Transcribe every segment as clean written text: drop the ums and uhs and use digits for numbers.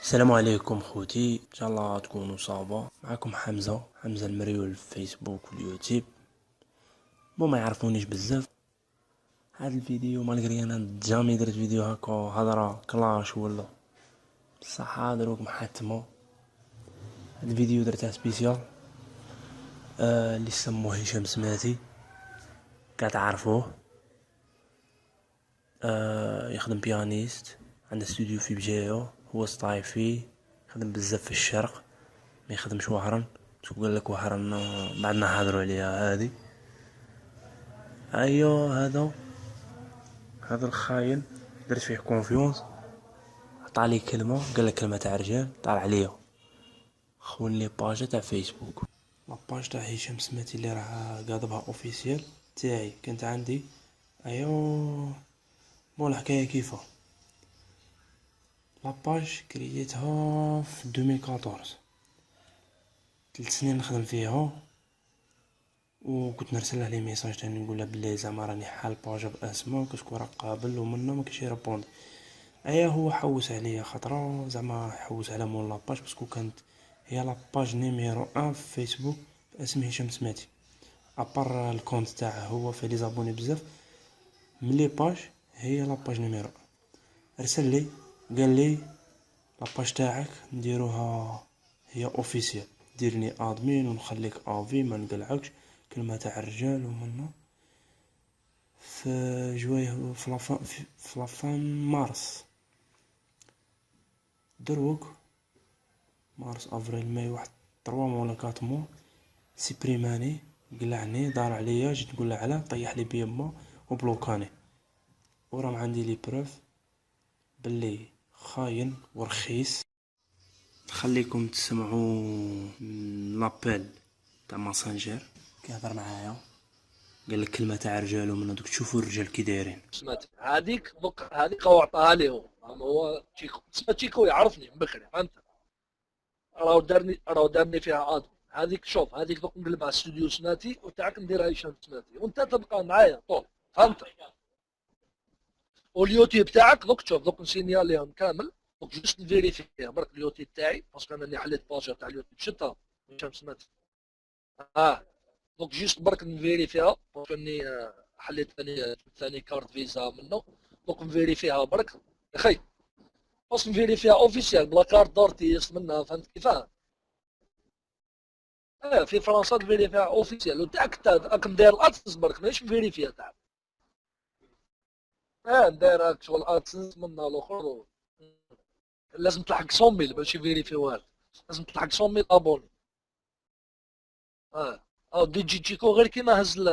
السلام عليكم خوتي، ان شاء الله تكونوا صابا. معكم حمزه المريول في فيسبوك واليوتيوب. ما يعرفونيش بزاف. هذا الفيديو مالغري انا جامي درت فيديو هكا هضره كلاش ولا بصح دروك محتمه. هذا الفيديو درته سبيسيال. اللي سموه هشام سماتي، كتعرفوه. يخدم بيانيست، عنده استوديو في بجاية، هو سطايف فيه. يخدم بزاف في الشرق، ما يخدمش وهران. شو قال لك وهران؟ بعدنا نهضروا عليها هذه. ايوه هذا الخاين درت فيه كونفيونس، عطالي كلمه، قال لك كلمه تاع رجال، طالع عليا خون لي باجا تاع فيسبوك. لاباج تاع هشام سماتي اللي راه قاضبها اوفيسيال تاعي كانت عندي. ايوه الحكايه كيفاه. لاباج كرييتها في 2014، 3 سنين نخدم فيها. وكنت نرسله لي ميساج تاني نقول له بلي زعما راني حال باجا باسمك، كشكو راه قابل ومنه ما كاينش يريبوندي. ايا هو حوس عليا خطره، زعما حوس على مول لاباج باسكو كانت هي لاباج نيميرو ان في فيسبوك باسم هشام سماتي. ابار الكونت تاعه هو فيه لي زابوني بزاف، من لي باج هي لاباج نيميرو. ارسل لي قال لي لاباج تاعك نديروها هي اوفيسيال، ديرني ادمين ونخليك افي ما نقلعكش، كلمه تاع الرجال ومنا. في جوايه في لافان مارس دروك، مارس افريل ماي، واحد 3 ولا 4 سيبريماني، قلعني دار عليا. جيت نقول له علاه، طيح لي بيما وبلوكاني. وراه عندي لي بروف باللي خاين ورخيص. خليكم تسمعوا لابيل تاع ماسنجر كيهضر معايا، قال لك كلمه تاع رجال ومن دوك تشوفوا الرجال كي دايرين. سمعت هذيك دوك، هذيك هو عطاها لي هو. هو تشيكو، تسمى تشيكو، يعرفني من بكري فهمت. راهو دارني فيها ادم. هذيك شوف، هذيك دوك نقلبها استوديو سناتي وتاعك نديرها هشام سناتي وانت تبقى معايا طول فهمت. واليوتيوب تاعك دوك تشوف، دوك نسينياليهم كامل. دوك جوست نفيريفي برك اليوتيوب تاعي باسكو انا اللي حليت باجا تاع اليوتيوب شفتها هشام سناتي. اه دوك جوست برك نفيريفيها باسكو اني حليت ثاني كارت فيزا منه. دوك نفيريفيها برك يا اخي، باش نفيريفيها اوفيسيال بلا كارت دورتي منها فهمت كيفاه. في فرنسا تفيريفيها اوفيسيال وتاعك انت راك ندير الادسنس برك ماشي نفيريفيها تاعك. ندير شغل ادسنس منها الاخر. لازم تلحق 100 باش يفيريفيوها لك. لازم تلحق 100 ابوني. دي جي تشيكو غير كيما هز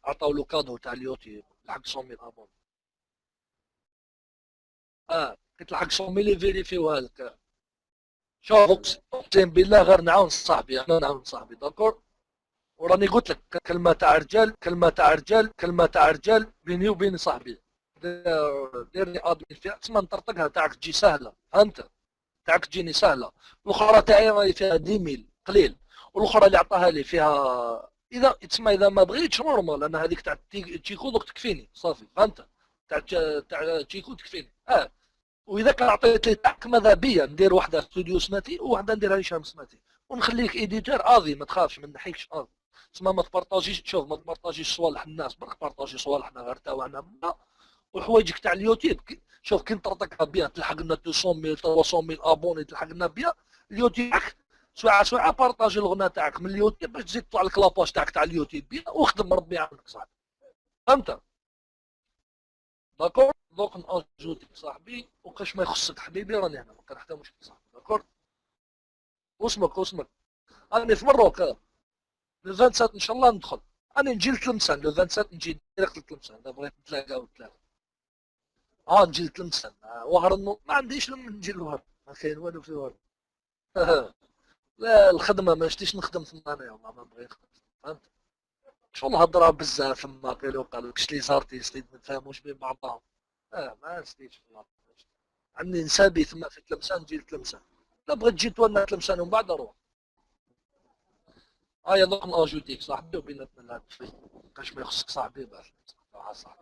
عطاو له كادو تاع اليوتيوب لحق 100 ابوني. كي تلحق 100 يفيريفيوها لك. شوف اقسم بالله غير نعاون صاحبي، انا نعاون صاحبي داكور. وراني قلت لك كلمه تاع رجال، كلمه تاع رجال، كلمه تاع رجال بيني وبين صاحبي. ديرني ادمين فيها تسمى نطرطقها تاعك تجي سهله فهمت. تاعك تجيني سهله. الاخرى تاعي راهي فيها 10 قليل. والاخرى اللي عطاها لي فيها، اذا تسمى اذا ما بغيتش نورمال، انا هذيك تاع تشيكو دوك تكفيني صافي فهمت. تاع تشيكو تكفيني واذا كان عطيت لي تاعك ماذا بيا ندير واحده استوديو سماتي وواحده نديرها هشام سماتي، ونخليك ايديتور اضي ما تخافش ما نحيكش اضي. تسمى ما تبارطاجيش، شوف ما تبارطاجيش صوالح الناس برك، بارطاجي صوالحنا غير تاعنا منا. وحوايجك تاع اليوتيوب شوف كي نطرطقها بيان تلحق لنا 200 300 ابوني تلحق لنا بيان. اليوتيوب تاعك سواعه بارطاجي الغنى تاعك من اليوتيوب باش تزيد تطلع لك لاباج تاعك تاع اليوتيوب بيان، وخدم ربي يعاونك صاحبي فهمت. داكور دوك ناجوتيك صاحبي، وكاش ما يخصك حبيبي راني هنا ما كان حتى مشكل صاحبي داكور. واسمك راني في مروك لو 27 ان شاء الله ندخل. انا نجي لتلمسان لو 27 نجي ديريكت لتلمسان اذا بغيت نتلاقاو ثلاثه. نجي لتلمسان وهران ما عنديش لما نجي لوهران ما كاين والو في وهران. لا الخدمه ما شتيش نخدم ثم انا والله ما نبغي نخدم فهمت. شغل هضره بزاف ثما قالوا لك شتي زارتي شتي ما نتفاهموش بين بعضهم. ما شتيش والله. عندي نسابي ثم في تلمسان نجي لتلمسان. لا بغيت تجي تولى تلمسان ومن بعد اروح. يلا ناجوتيك صاحبي وبيناتنا نلعب فيه. كاش ما يخصك صاحبي بعد. صاحبي.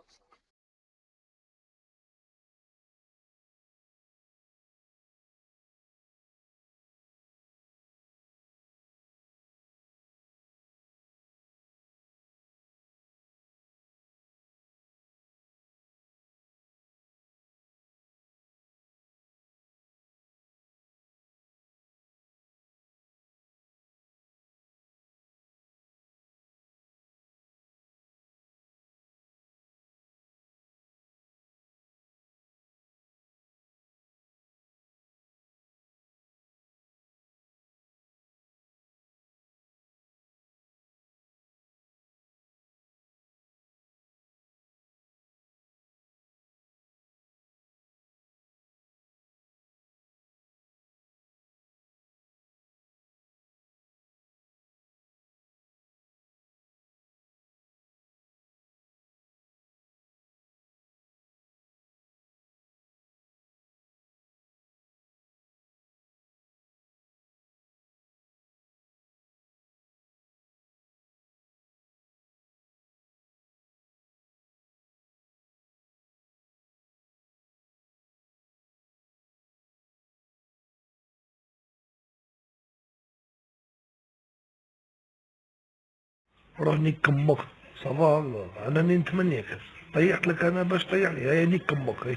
راني كمك صافا. انا نتمنيك طيحت لك انا باش طيح لي، هيا نيك كمك هي.